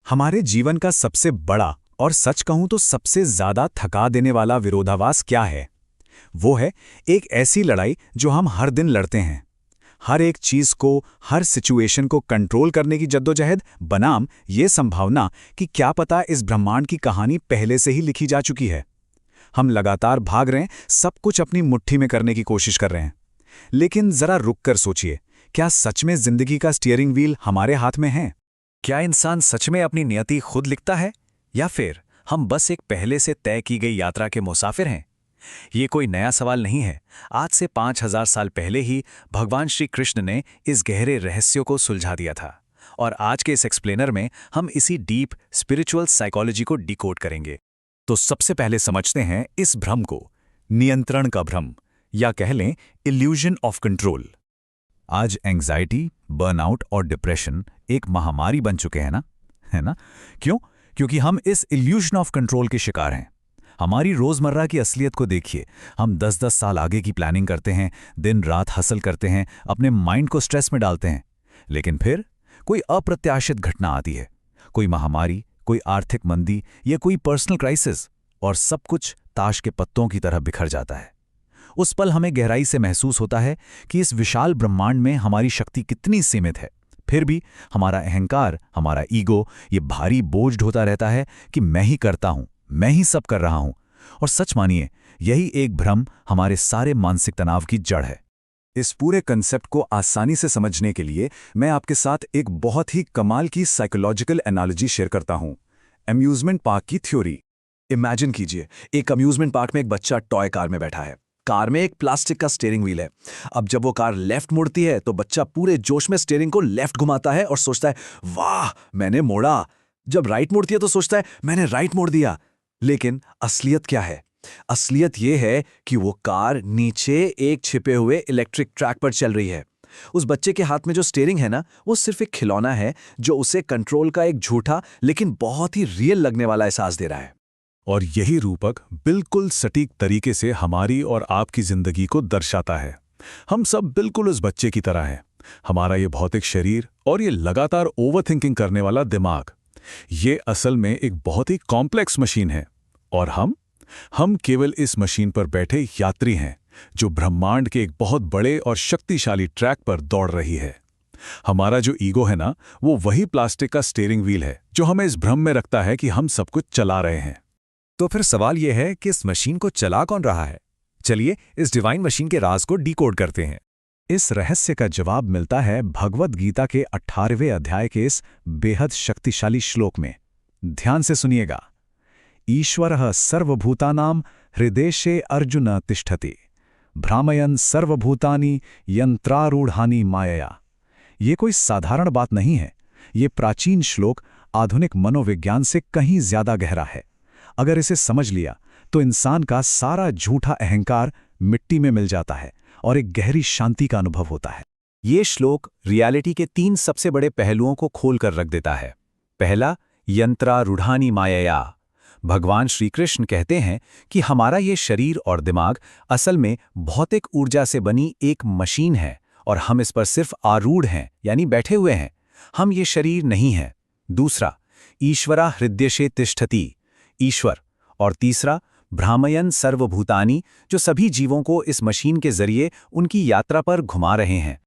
हमारे जीवन का सबसे बड़ा और सच कहूं तो सबसे ज्यादा थका देने वाला विरोधाभास क्या है? वो है एक ऐसी लड़ाई जो हम हर दिन लड़ते हैं। हर एक चीज को, हर सिचुएशन को कंट्रोल करने की जद्दोजहद बनाम ये संभावना कि क्या पता इस ब्रह्मांड की कहानी पहले से ही लिखी जा चुकी है। हम लगातार भाग रहे हैं, सब कुछ अपनी मुट्ठी में करने की कोशिश कर रहे हैं। लेकिन जरा रुक कर सोचिए, क्या सच में जिंदगी का स्टीयरिंग व्हील हमारे हाथ में है? क्या इंसान सच में अपनी नियति खुद लिखता है, या फिर हम बस एक पहले से तय की गई यात्रा के मुसाफिर हैं? ये कोई नया सवाल नहीं है। आज से 5000 साल पहले ही भगवान श्री कृष्ण ने इस गहरे रहस्य को सुलझा दिया था। और आज के इस एक्सप्लेनर में हम इसी डीप स्पिरिचुअल साइकोलॉजी को डिकोड करेंगे। तो सबसे पहले समझते हैं इस भ्रम को, नियंत्रण का भ्रम, या कह लें इल्यूजन ऑफ कंट्रोल। आज एंग्जाइटी, बर्नआउट और डिप्रेशन एक महामारी बन चुके हैं ना, है ना? क्यों? क्योंकि हम इस इल्यूजन ऑफ कंट्रोल के शिकार हैं। हमारी रोजमर्रा की असलियत को देखिए। हम 10-10 साल आगे की प्लानिंग करते हैं, दिन रात हसल करते हैं, अपने माइंड को स्ट्रेस में डालते हैं। लेकिन फिर कोई अप्रत्याशित घटना आती है, कोई महामारी, कोई आर्थिक मंदी या कोई पर्सनल क्राइसिस, और सब कुछ ताश के पत्तों की तरह बिखर जाता है। उस पल हमें गहराई से महसूस होता है कि इस विशाल ब्रह्मांड में हमारी शक्ति कितनी सीमित है। फिर भी हमारा अहंकार, हमारा ईगो ये भारी बोझ ढोता रहता है कि मैं ही करता हूं, मैं ही सब कर रहा हूं। और सच मानिए, यही एक भ्रम हमारे सारे मानसिक तनाव की जड़ है। इस पूरे कंसेप्ट को आसानी से समझने के लिए मैं आपके साथ एक बहुत ही कमाल की साइकोलॉजिकल एनालॉजी शेयर करता हूं, अम्यूजमेंट पार्क की थ्योरी। इमेजिन कीजिए, एक अम्यूजमेंट पार्क में एक बच्चा टॉय कार में बैठा है। कार में एक प्लास्टिक का स्टीयरिंग व्हील है। अब जब वो कार लेफ्ट मुड़ती है तो बच्चा पूरे जोश में स्टीयरिंग को लेफ्ट घुमाता है और सोचता है, वाह मैंने मोड़ा। जब राइट मुड़ती है तो सोचता है, मैंने राइट मोड़ दिया। लेकिन असलियत क्या है? असलियत यह है कि वो कार नीचे एक छिपे हुए इलेक्ट्रिक ट्रैक पर चल रही है। उस बच्चे के हाथ में जो स्टीयरिंग है ना, वो सिर्फ एक खिलौना है जो उसे कंट्रोल का एक झूठा लेकिन बहुत ही रियल लगने वाला एहसास दे रहा है। और यही रूपक बिल्कुल सटीक तरीके से हमारी और आपकी जिंदगी को दर्शाता है। हम सब बिल्कुल उस बच्चे की तरह हैं। हमारा ये भौतिक शरीर और ये लगातार ओवरथिंकिंग करने वाला दिमाग, ये असल में एक बहुत ही कॉम्प्लेक्स मशीन है। और हम केवल इस मशीन पर बैठे यात्री हैं जो ब्रह्मांड के एक बहुत बड़े और शक्तिशाली ट्रैक पर दौड़ रही है। हमारा जो ईगो है ना, वो वही प्लास्टिक का स्टीयरिंग व्हील है जो हमें इस भ्रम में रखता है कि हम सब कुछ चला रहे हैं। तो फिर सवाल यह है कि इस मशीन को चला कौन रहा है? चलिए इस डिवाइन मशीन के राज को डिकोड करते हैं। इस रहस्य का जवाब मिलता है भगवद गीता के 18वें अध्याय के इस बेहद शक्तिशाली श्लोक में। ध्यान से सुनिएगा। ईश्वरः सर्वभूतानां हृदेशे अर्जुन तिष्ठति, भ्रामयन् सर्वभूतानि यंत्रारूढ़ानि मायया। ये कोई साधारण बात नहीं है। ये प्राचीन श्लोक आधुनिक मनोविज्ञान से कहीं ज्यादा गहरा है। अगर इसे समझ लिया तो इंसान का सारा झूठा अहंकार मिट्टी में मिल जाता है और एक गहरी शांति का अनुभव होता है। ये श्लोक रियलिटी के 3 सबसे बड़े पहलुओं को खोलकर रख देता है। पहला, यंत्रारूढ़ानि मायया। भगवान श्री कृष्ण कहते हैं कि हमारा ये शरीर और दिमाग असल में भौतिक ऊर्जा से बनी एक मशीन है और हम इस पर सिर्फ आरूढ़ हैं, यानी बैठे हुए हैं। हम ये शरीर नहीं हैं। दूसरा, ईश्वरा हृदयशे तिष्ठति, ईश्वर। और तीसरा, भ्रामयन् सर्वभूतानि, जो सभी जीवों को इस मशीन के जरिए उनकी यात्रा पर घुमा रहे हैं।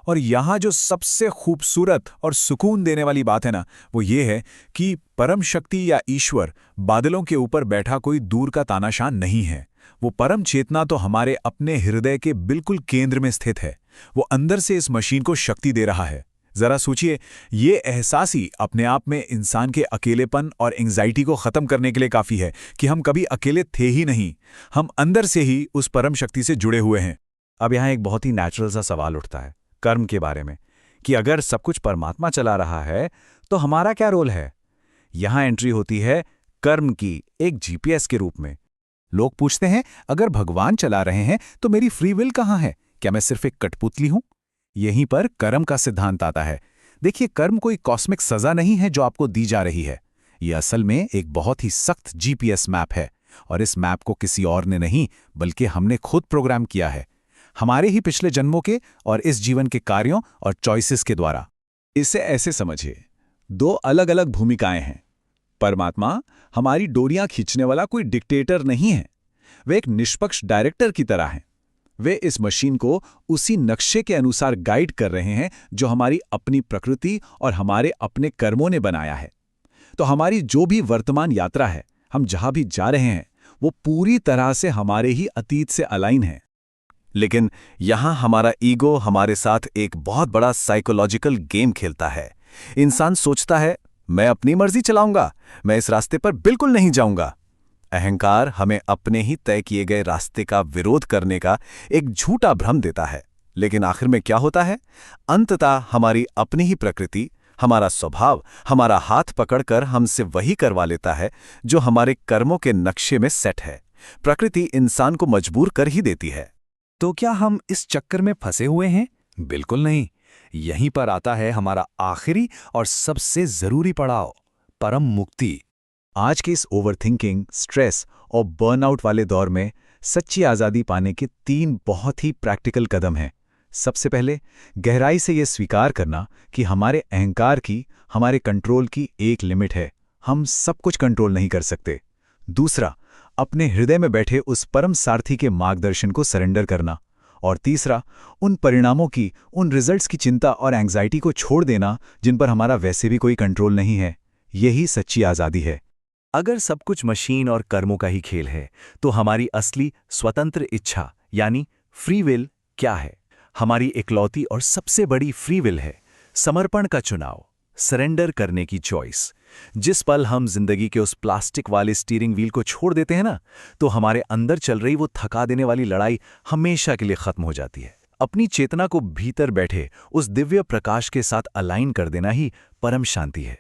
और यहाँ जो सबसे खूबसूरत और सुकून देने वाली बात है ना, वो ये है कि परम शक्ति या ईश्वर बादलों के ऊपर बैठा कोई दूर का तानाशाह नहीं है। वो परम चेतना तो हमारे अपने हृदय के बिल्कुल केंद्र में स्थित है। वो अंदर से इस मशीन को शक्ति दे रहा है। जरा सोचिए, ये एहसास ही अपने आप में इंसान के अकेलेपन और एंग्जाइटी को खत्म करने के लिए काफी है कि हम कभी अकेले थे ही नहीं। हम अंदर से ही उस परम शक्ति से जुड़े हुए हैं। अब यहाँ एक बहुत ही नेचुरल सा सवाल उठता है कर्म के बारे में, कि अगर सब कुछ परमात्मा चला रहा है तो हमारा क्या रोल है? यहाँ एंट्री होती है कर्म की एक जीपीएस के रूप में। लोग पूछते हैं, अगर भगवान चला रहे हैं तो मेरी फ्री विल कहाँ है? क्या मैं सिर्फ एक कठपुतली हूं? यहीं पर कर्म का सिद्धांत आता है। देखिए, कर्म कोई कॉस्मिक सजा नहीं है जो आपको दी जा रही है। यह असल में एक बहुत ही सख्त जीपीएस मैप है, और इस मैप को किसी और ने नहीं बल्कि हमने खुद प्रोग्राम किया है, हमारे ही पिछले जन्मों के और इस जीवन के कार्यों और चॉइसेस के द्वारा। इसे ऐसे समझिए, दो अलग अलग भूमिकाएं हैं। परमात्मा हमारी डोरियां खींचने वाला कोई डिक्टेटर नहीं है। वे एक निष्पक्ष डायरेक्टर की तरह हैं। वे इस मशीन को उसी नक्शे के अनुसार गाइड कर रहे हैं जो हमारी अपनी प्रकृति और हमारे अपने कर्मों ने बनाया है। तो हमारी जो भी वर्तमान यात्रा है, हम जहां भी जा रहे हैं, वो पूरी तरह से हमारे ही अतीत से अलाइन है। लेकिन यहाँ हमारा ईगो हमारे साथ एक बहुत बड़ा साइकोलॉजिकल गेम खेलता है। इंसान सोचता है, मैं अपनी मर्जी चलाऊंगा, मैं इस रास्ते पर बिल्कुल नहीं जाऊंगा। अहंकार हमें अपने ही तय किए गए रास्ते का विरोध करने का एक झूठा भ्रम देता है। लेकिन आखिर में क्या होता है? अंततः हमारी अपनी ही प्रकृति, हमारा स्वभाव हमारा हाथ पकड़कर हमसे वही करवा लेता है जो हमारे कर्मों के नक्शे में सेट है। प्रकृति इंसान को मजबूर कर ही देती है। तो क्या हम इस चक्कर में फंसे हुए हैं? बिल्कुल नहीं। यहीं पर आता है हमारा आखिरी और सबसे जरूरी पड़ाव, परम मुक्ति। आज के इस ओवरथिंकिंग, स्ट्रेस और बर्नआउट वाले दौर में सच्ची आज़ादी पाने के 3 बहुत ही प्रैक्टिकल कदम हैं। सबसे पहले, गहराई से ये स्वीकार करना कि हमारे अहंकार की, हमारे कंट्रोल की एक लिमिट है। हम सब कुछ कंट्रोल नहीं कर सकते। दूसरा, अपने हृदय में बैठे उस परम सारथी के मार्गदर्शन को सरेंडर करना। और तीसरा, उन परिणामों की, उन रिजल्ट्स की चिंता और एंग्जाइटी को छोड़ देना जिन पर हमारा वैसे भी कोई कंट्रोल नहीं है। यही सच्ची आज़ादी है। अगर सब कुछ मशीन और कर्मों का ही खेल है, तो हमारी असली स्वतंत्र इच्छा यानी फ्री विल क्या है? हमारी इकलौती और सबसे बड़ी फ्री विल है समर्पण का चुनाव, सरेंडर करने की चॉइस। जिस पल हम जिंदगी के उस प्लास्टिक वाले स्टीयरिंग व्हील को छोड़ देते हैं ना, तो हमारे अंदर चल रही वो थका देने वाली लड़ाई हमेशा के लिए खत्म हो जाती है। अपनी चेतना को भीतर बैठे उस दिव्य प्रकाश के साथ अलाइन कर देना ही परम शांति है।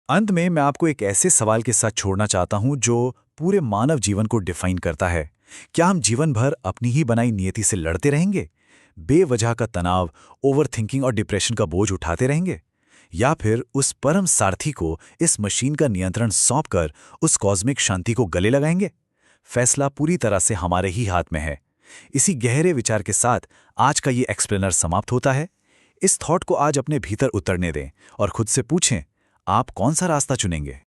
अंत में मैं आपको एक ऐसे सवाल के साथ छोड़ना चाहता हूं जो पूरे मानव जीवन को डिफाइन करता है। क्या हम जीवन भर अपनी ही बनाई नियति से लड़ते रहेंगे, बेवजह का तनाव, ओवरथिंकिंग और डिप्रेशन का बोझ उठाते रहेंगे, या फिर उस परम सारथी को इस मशीन का नियंत्रण सौंपकर उस कॉस्मिक शांति को गले लगाएंगे? फैसला पूरी तरह से हमारे ही हाथ में है। इसी गहरे विचार के साथ आज का ये एक्सप्लेनर समाप्त होता है। इस थॉट को आज अपने भीतर उतरने दें और खुद से पूछें, आप कौन सा रास्ता चुनेंगे?